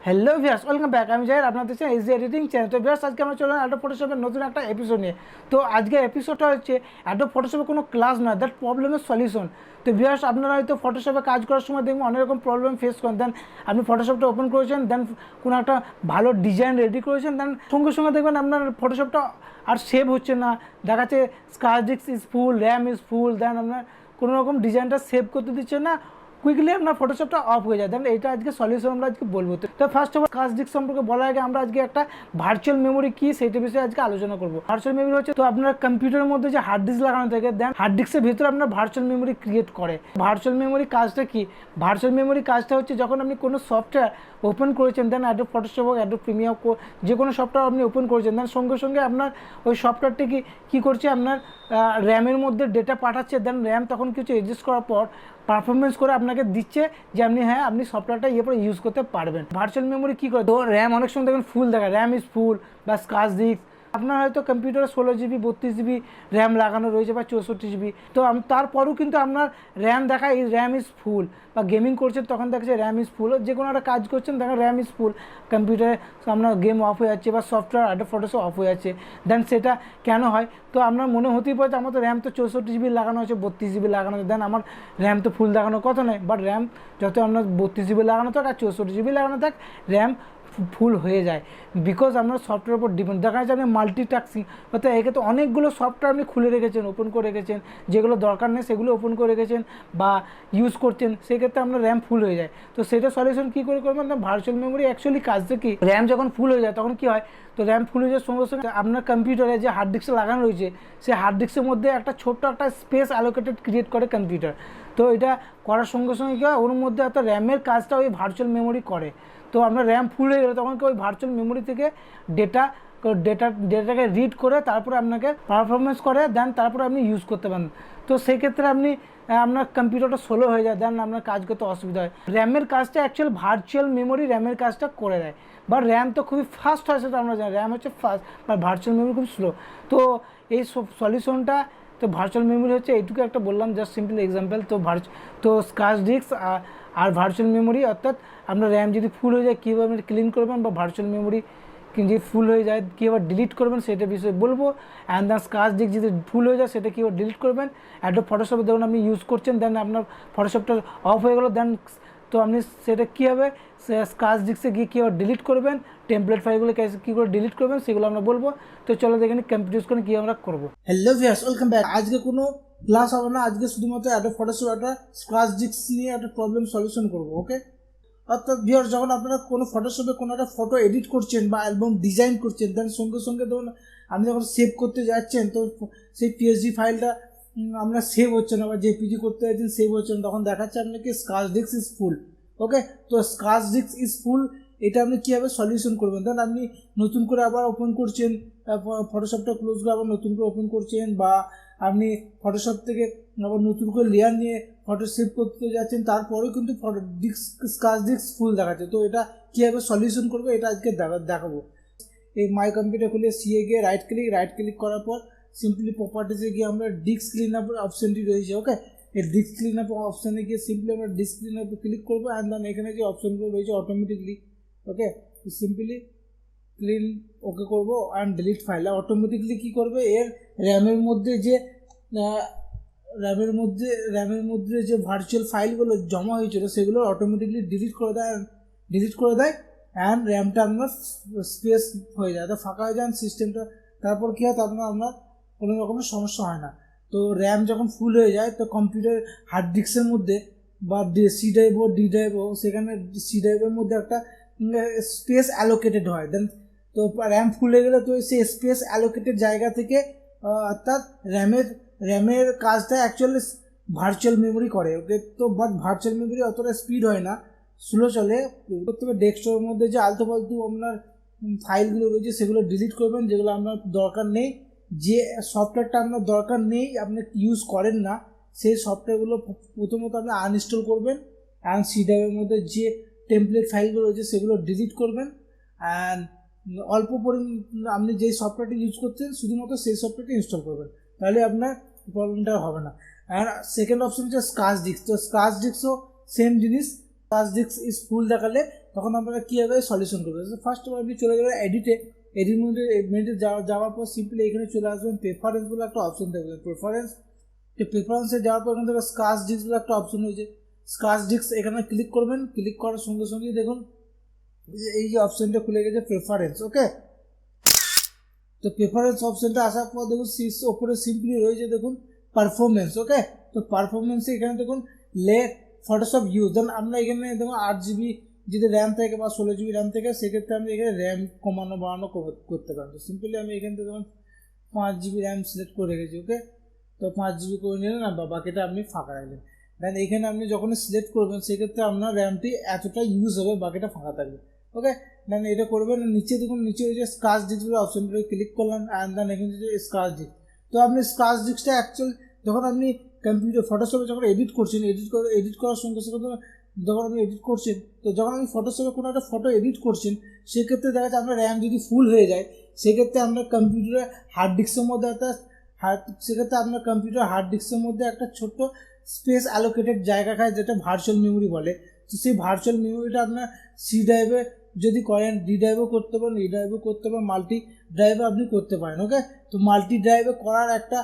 Hello viewers, welcome back. আমি জাহির, আপনাদের দেখছেন ইজি এডিটিং চ্যানেল। তো ভিউয়ার্স, আজকে আমরা চললাম অ্যাডোব ফটোশপের নতুন একটা এপিসোড নিয়ে। তো আজকের এপিসোডটা হচ্ছে অ্যাডোব ফটোশপের কোনো ক্লাস নয়, দ্যাট প্রবলেমের সলিউশন। তো ভিউয়ার্স, আপনারা হয়তো ফটোশপে কাজ করার সময় দেখবেন অনেক রকম প্রবলেম ফেস করেন। দেন আপনি ফটোশপটা ওপেন করেছেন, দেন কোনো একটা ভালো ডিজাইন রেডি করেছেন, দেন সঙ্গে সঙ্গে দেখবেন আপনার ফটোশপটা আর সেভ হচ্ছে না, দেখাচ্ছে scratch disk is full, RAM is full, then আপনার কোনো রকম ডিজাইনটা সেভ করতে দিচ্ছে না, কুইকলি আপনার ফটোশপটা অফ হয়ে যায়। দেন এটা আজকে সলিউশন আমরা আজকে বলবো। তো first of all scratch disk সম্পর্কে বলার আগে আমরা আজকে একটা ভার্চুয়াল মেমোরি কি সেইটা বিষয়ে আজকে আলোচনা করবো। ভার্চুয়াল মেমোরি হচ্ছে, তো আপনার কম্পিউটারের মধ্যে যে হার্ড ডিস্ক লাগানো থাকে, দেন হার্ড ডিস্কের ভিতরে আপনার ভার্চুয়াল মেমোরি ক্রিয়েট করে। ভার্চুয়াল মেমোরি কাজটা কি? ভার্চুয়াল মেমোরি কাজটা হচ্ছে যখন আপনি কোনো সফটওয়্যার ওপেন করেছেন, দেন অ্যাডোব ফটোশপ হোক, অ্যাডোব প্রিমিয়ার যে কোনো সফটওয়্যার আপনি ওপেন করেছেন, দেন সঙ্গে সঙ্গে আপনার ওই সফটওয়্যারটি কী করছে, আপনার র্যামের মধ্যে ডেটা পাঠাচ্ছে। দেন র্যাম তখন কিছু অ্যাডজাস্ট করার পর পারফরমেন্স করে আপনাকে দিচ্ছে যে আপনি সফটওয়্যারটা পরে ইউজ করতে পারবেন। ভার্চুয়াল মেমোরি কী করে? তো র্যাম অনেক সময় দেখবেন ফুল দেখায়, র্যাম ইজ ফুল বা স্ক্র্যাচ ডিস্ক। আপনার হয়তো কম্পিউটারে 16 GB 32 GB র্যাম লাগানো রয়েছে বা 64 GB, তো তারপরেও কিন্তু আপনার র্যাম দেখায় এই র্যাম ইজ ফুল। বা গেমিং করছেন তখন দেখছে র্যাম ইজ ফুল, যে কোনো একটা কাজ করছেন দেখেন র্যাম ইজ ফুল, কম্পিউটারে আপনার গেম অফ হয়ে যাচ্ছে বা সফটওয়্যার অ্যাডোব ফটোশপ অফ হয়ে যাচ্ছে। দেন সেটা কেন হয়? তো আপনার মনে হতেই পারে আমার তো র্যাম তো 64 GB লাগানো আছে, 32 GB লাগানো আছে, দেন আমার র্যাম তো ফুল দেখানোর কথা নয়। বাট র্যাম যত আপনার 32 GB লাগানো থাক আর 64 GB লাগানো থাক, র্যাম ফুল হয়ে যায়, বিকজ আপনার সফটওয়্যার উপর ডিপেন্ড। দেখা যাচ্ছে আপনি মাল্টিটাস্কিং, অর্থাৎ এক্ষেত্রে অনেকগুলো সফটওয়্যার আপনি খুলে রেখেছেন, ওপেন করে রেখেছেন, যেগুলো দরকার নেই সেগুলো ওপেন করে রেখেছেন বা ইউজ করছেন, সেক্ষেত্রে আপনার র্যাম ফুল হয়ে যায়। তো সেটা সলিউশন কী করে করবেন? আপনার ভার্চুয়াল মেমোরি অ্যাকচুয়ালি কাজটা কি, র্যাম যখন ফুল হয়ে যায় তখন কী হয়? তো র্যাম ফুল হয়ে যাওয়ার সঙ্গে সঙ্গে আপনার কম্পিউটারে যে হার্ড ডিস্ক লাগানো রয়েছে, সেই হার্ড ডিস্কের মধ্যে একটা ছোট্ট একটা স্পেস অ্যালোকেটেড ক্রিয়েট করে কম্পিউটার। তো এটা করার সঙ্গে সঙ্গে কী হয়, ওর মধ্যে অর্থাৎ র্যামের কাজটা ওই ভার্চুয়াল মেমোরি করে। তো আমরা র্যাম ফুল হয়ে গেলে তখন কি ওই ভার্চুয়াল মেমোরি থেকে ডেটাটাকে রিড করে তারপরে আপনাকে পারফরমেন্স করে, দেন তারপরে আপনি ইউজ করতে পারেন। তো সেই ক্ষেত্রে আপনার কম্পিউটারটা স্লো হয়ে যায়, দেন আপনার কাজ করতে অসুবিধা হয়। র্যামের কাজটা অ্যাকচুয়াল ভার্চুয়াল মেমোরি র্যামের কাজটা করে দেয়। বা র্যাম তো খুবই ফাস্ট হয়, সেটা আমরা জানি, র্যাম হচ্ছে ফাস্ট, বা ভার্চুয়াল মেমোরি খুব স্লো। তো এই সলিউশনটা, তো ভার্চুয়াল মেমোরি হচ্ছে এইটুকু একটা বললাম, জাস্ট সিম্পল এক্সাম্পল। তো স্ক্র্যাচ ডিস্ক আর ভার্চুয়াল মেমোরি, অর্থাৎ আপনার র্যাম যদি ফুল হয়ে যায় কীভাবে আপনি ক্লিন করবেন, বা ভার্চুয়াল মেমোরি যদি ফুল হয়ে যায় কীভাবে ডিলিট করবেন সেটা বিষয়ে বলবো। অ্যান্ড দ্য স্ক্র্যাচ ডিস্ক যদি ফুল হয়ে যায় সেটা কীভাবে ডিলিট করবেন। অ্যাডোব ফটোশপে দেখুন আপনি ইউজ করছেন, দেন আপনার ফটোশপটা অফ হয়ে গেলো, দেন তো আপনি সেটা কী হবে, স্ক্র্যাচ ডিস্কে গিয়ে কীভাবে ডিলিট করবেন, টেমপ্লেট ফাইলগুলো কী করে ডিলিট করবেন সেগুলো আমরা বলবো। তো চলো দেখে নিই কম্পিউটার করে কী আমরা করবো। Hello viewers, welcome back. আজকে কোনো ক্লাস হবে না, আজকে শুধুমাত্র অ্যাডোব ফটোশপ একটা স্ক্র্যাচ ডিস্ক নিয়ে একটা প্রবলেম সলিউশন করবো, ওকে? অর্থাৎ ভিউয়ার্স, যখন আপনারা কোনো ফটোশপে কোনো একটা ফটো এডিট করছেন বা অ্যালবাম ডিজাইন করছেন, দেন সঙ্গে সঙ্গে ধরুন আপনি যখন সেভ করতে যাচ্ছেন, তো সেই পিএসডি ফাইলটা আপনার সেভ হচ্ছে না, বা জেপিজি করতে যাচ্ছেন সেভ হচ্ছে না, তখন দেখাচ্ছে আপনাকে স্ক্র্যাচ ডিস্ক ইজ ফুল, ওকে? তো স্ক্র্যাচ ডিস্ক ইজ ফুল, এটা আপনি কীভাবে সলিউশন করবেন? দেন আপনি নতুন করে আবার ওপেন করছেন, ফটোশপটা ক্লোজ করে আবার নতুন করে ওপেন করছেন, বা আপনি ফটোশপ থেকে আবার নতুন করে লেয়ার নিয়ে ফটো সেভ করতে যাচ্ছেন, তারপরেও কিন্তু ফটো স্ক্র্যাচ ডিস্ক ফুল দেখাচ্ছে। তো এটা কীভাবে সলিউশন করবে এটা আজকে দেখাবো। এই মাই কম্পিউটার খুলে সিএ গিয়ে রাইট ক্লিক করার পর সিম্পলি প্রপার্টিসে গিয়ে আমরা ডিস্ক ক্লিন আপ অপশানটি রয়েছে, ওকে? এই ডিস্ক ক্লিন আপ অপশানে গিয়ে সিম্পলি আমরা ডিস্ক ক্লিন আপে ক্লিক করবো। অ্যান্ড দেন এখানে যে অপশানগুলো রয়েছে অটোমেটিকলি, ওকে, সিম্পলি ক্লিন ওকে করবো অ্যান্ড ডিলিট ফাইল। অটোমেটিকলি কী করবে, এর র্যামের মধ্যে যে ভার্চুয়াল ফাইলগুলো জমা হয়েছিল সেগুলো অটোমেটিকলি ডিলিট করে দেয় অ্যান্ড র্যামটা আপনার স্পেস হয়ে যায়, তো ফাঁকা হয়ে যায় সিস্টেমটা। তারপর কী হয়, তারপর আপনার কোনো রকমের সমস্যা হয় না। তো র্যাম যখন ফুল হয়ে যায়, তো কম্পিউটার হার্ড ডিস্কের মধ্যে বা সি ড্রাইভ ও ডি ড্রাইভ ও, সেখানে সি ড্রাইভের মধ্যে একটা স্পেস অ্যালোকেটেড হয়। দেন তো র্যাম ফুল হয়ে গেলে তো সেই স্পেস অ্যালোকেটেড জায়গা থেকে অর্থাৎ র্যামের কাজটা অ্যাকচুয়ালি ভার্চুয়াল মেমোরি করে, ওকে? তো বাট ভার্চুয়াল মেমোরি অতটা স্পিড হয় না, স্লো চলে। প্রত্যেকে ডেস্কটপের মধ্যে যে আলতু ফালতু আপনার ফাইলগুলো রয়েছে সেগুলো ডিলিট করবেন, যেগুলো আপনার দরকার নেই। যে সফটওয়্যারটা আপনার দরকার নেই, আপনি ইউজ করেন না, সেই সফটওয়্যারগুলো প্রথমত আপনি আনইনস্টল করবেন। অ্যান্ড সি ড্রাইভের মধ্যে যে টেমপ্লেট ফাইলগুলো রয়েছে সেগুলো ডিলিট করবেন। অ্যান্ড অল্প আপনি যেই সফটওয়্যারটি ইউজ করছেন শুধুমাত্র সেই সফটওয়্যারটি ইনস্টল করবেন, তাহলে আপনার প্রবলেমটা হবে না। আর সেকেন্ড অপশন হচ্ছে স্ক্র্যাচ ডিস্ক। তো স্ক্র্যাচ ডিস্কও সেম জিনিস, স্ক্র্যাচ ডিস্ক ইজ ফুল দেখালে তখন আপনারা কীভাবে সলিউশন করবেন। ফার্স্ট অফ অল আপনি চলে যাবেন এডিটে যাওয়ার পর সিম্পলি এখানে চলে আসবেন প্রেফারেন্স বলে একটা অপশন থাকবে। প্রেফারেন্সে যাওয়ার পর এখান থেকে স্কাচ ডিস্ক বলে একটা অপশন হয়েছে। স্কাচ ডিস্ক এখানে ক্লিক করবেন, ক্লিক করার সঙ্গে সঙ্গে দেখুন এই যে অপশনটা খুলে গেছে প্রেফারেন্স। ওকে, তো প্রেফারেন্স অপশনটা আসার পর দেখুন ওপরে সিম্পলি রয়েছে দেখুন পারফরমেন্স। ওকে, তো পারফরমেন্সে এখানে দেখুন লেট ফটোশপ ইউজ, দেন আমরা এখানে দেখুন 8GB যদি র্যাম থাকে বা 16GB র্যাম থাকে, সেক্ষেত্রে আমি এখানে র্যাম কমানো বাড়ানো করতে পারেন। তো সিম্পলি আমি এখান থেকে দেখুন 5GB র্যাম সিলেক্ট করে রেখেছি। ওকে, তো 5GB করে নিলেন আর বাকিটা আপনি ফাঁকা রাখলেন। দেন এখানে আপনি যখন সিলেক্ট করবেন সেক্ষেত্রে আপনার র্যামটি এতটা ইউজ হবে, বাকিটা ফাঁকা থাকবে। ওকে, দেন এটা করবেন। নিচে দেখুন নিচে ওই যে স্কাচ ডিস্ক অপশনটা ক্লিক করলেন অ্যান্ড দেন এখানে যে স্কাচ ডিস্ক। তো আপনি স্কাচ ডিস্কটা অ্যাকচুয়ালি যখন আপনি কম্পিউটার ফটোশপে যখন এডিট করছেন, এডিট করার সঙ্গে সঙ্গে যখন আপনি এডিট করছেন, তো যখন আপনি ফটোশপে কোনো একটা ফটো এডিট করছেন সেক্ষেত্রে দেখা যাচ্ছে আপনার র্যাম যদি ফুল হয়ে যায়, সেক্ষেত্রে আপনার কম্পিউটারে হার্ড ডিস্কের মধ্যে একটা ছোট্ট স্পেস অ্যালোকেটেড জায়গা খায়, যেটা ভার্চুয়াল মেমোরি বলে। তো সেই ভার্চুয়াল মেমোরিটা আপনার সি ড্রাইভে যদি করেন, ডি ড্রাইভও করতে পারেন, ই ড্রাইভও করতে পারেন, মাল্টি ড্রাইভে আপনি করতে পারেন। ওকে, তো মাল্টি ড্রাইভে করার একটা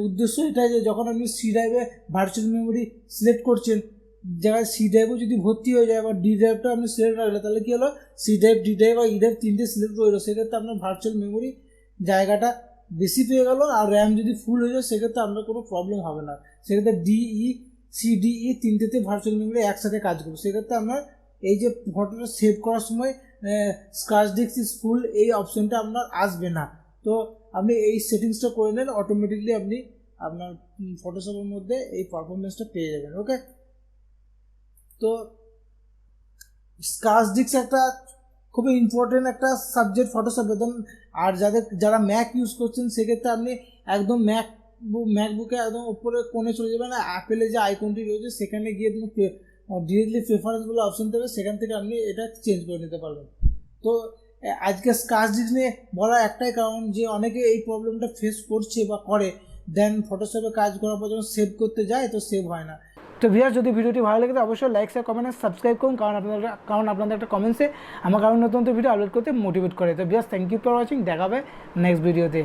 উদ্দেশ্য এটাই যে যখন আপনি সি ড্রাইভে ভার্চুয়াল মেমোরি সিলেক্ট করছেন, জায়গায় সি ড্রাইভও যদি ভর্তি হয়ে যায় বা ডি ড্রাইভটা আপনি সিলেক্ট রাখলে, তাহলে কী হলো, সি ড্রাইভ, ডি ড্রাইভ বা ই ড্রাইভ তিনটে সিলেক্ট করে দিল, সেক্ষেত্রে আপনার ভার্চুয়াল মেমোরি জায়গাটা বেশি পেয়ে গেল। আর র্যাম যদি ফুল হয়ে যায় সেক্ষেত্রে আপনার কোনো প্রবলেম হবে না। সেক্ষেত্রে সিডিই তিনটেতে ভার্চুয়াল মেমোরি একসাথে কাজ করবে। সেক্ষেত্রে আপনার এই যে ফটোটা সেভ করার সময় স্কাচ ডিস্ক ইজ ফুল এই অপশনটা আপনার আসবে না। তো আপনি এই সেটিংসটা করে নেন, অটোমেটিকলি আপনি আপনার ফটোশপের মধ্যে এই পারফরমেন্সটা পেয়ে যাবেন। ওকে, তো স্কাচ ডিস্ক একটা খুবই ইম্পর্টেন্ট একটা সাবজেক্ট ফটোশপে। আর যারা ম্যাক ইউজ করছেন সেক্ষেত্রে আপনি একদম ম্যাকবুকে একদম উপরে কোণে চলে যাবেন, অ্যাপেলে যে আইকনটি রয়েছে সেখানে গিয়ে তুমি ডিরেক্টলি প্রেফারেন্স বলে অপশন দেবে, সেখান থেকে আপনি এটা চেঞ্জ করে নিতে পারবেন। তো আজকে স্কাচ ডিস্ক নিয়ে বলার একটাই কারণ যে অনেকে এই প্রবলেমটা ফেস করছে বা করে, দেন ফটোশপে কাজ করার পর যখন সেভ করতে যায় তো সেভ হয় না। তো ভিউয়ার্স, যদি ভিডিওটি ভালো লাগে তো অবশ্যই লাইক, শেয়ার, কমেন্ট, সাবস্ক্রাইব করুন, কারণ আপনাদের একটা কমেন্টসে আমাকে আরও নতুন ভিডিও আপলোড করতে মোটিভেট করে। তো viewers, thank you for watching, দেখা হবে নেক্সট ভিডিওতে।